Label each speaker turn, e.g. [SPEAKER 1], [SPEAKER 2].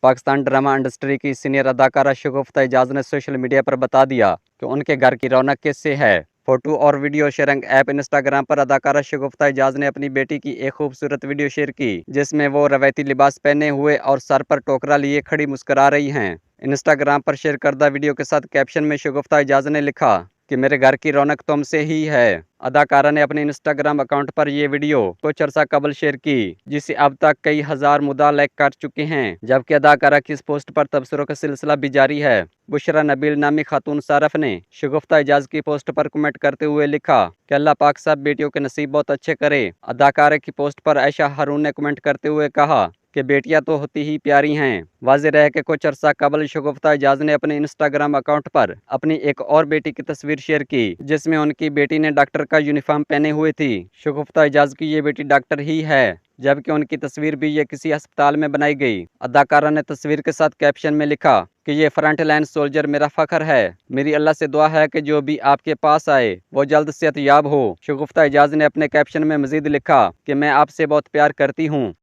[SPEAKER 1] Pakistan drama industry की senior अदाकारा शगुफ्ता एजाज ने सोशल मीडिया पर बता दिया कि उनके घर की रौनक किससे है। फोटो और वीडियो शेयरिंग ऐप इंस्टाग्राम पर अदाकारा शगुफ्ता एजाज ने अपनी बेटी की एक खूबसूरत वीडियो शेयर की, जिसमें वो रवायती लिबास पहने हुए और सर पर टोकरा लिए खड़ी मुस्कुरा रही हैं। इंस्टाग्राम पर शेयर करदा वीडियो के साथ कैप्शन में शगुफ्ता एजाज ने लिखा कि मेरे घर की रौनक तुमसे ही है। अदाकारा ने अपने इंस्टाग्राम अकाउंट पर ये वीडियो कुछ अर्सा कबल शेयर की, जिसे अब तक कई हजार मुदा लाइक कर चुके हैं, जबकि अदाकारा की इस पोस्ट पर तबसरों का सिलसिला भी जारी है। बुशरा नबील नामी खातून सारफ ने शगुफ्ता एजाज की पोस्ट पर कमेंट करते हुए लिखा कि अल्लाह पाक सब बेटियों के नसीब बहुत अच्छे करे। अदाकारा की पोस्ट पर आयशा हारून ने कमेंट करते हुए कहा कि बेटियां तो होती ही प्यारी हैं। वाज़ेह रहे कि कुछ अरसा कबल शगुफ्ता एजाज ने अपने इंस्टाग्राम अकाउंट पर अपनी एक और बेटी की तस्वीर शेयर की, जिसमें उनकी बेटी ने डॉक्टर का यूनिफॉर्म पहने हुए थी। शगुफ्ता एजाज की ये बेटी डॉक्टर ही है, जबकि उनकी तस्वीर भी ये किसी अस्पताल में बनाई गई। अदाकारा ने तस्वीर के साथ कैप्शन में लिखा कि ये फ्रंट लाइन सोल्जर मेरा फख्र है। मेरी अल्लाह से दुआ है कि जो भी आपके पास आए वो जल्द सेहतयाब हो। शगुफ्ता एजाज ने अपने कैप्शन में मजीद लिखा कि मैं आपसे बहुत प्यार करती हूँ।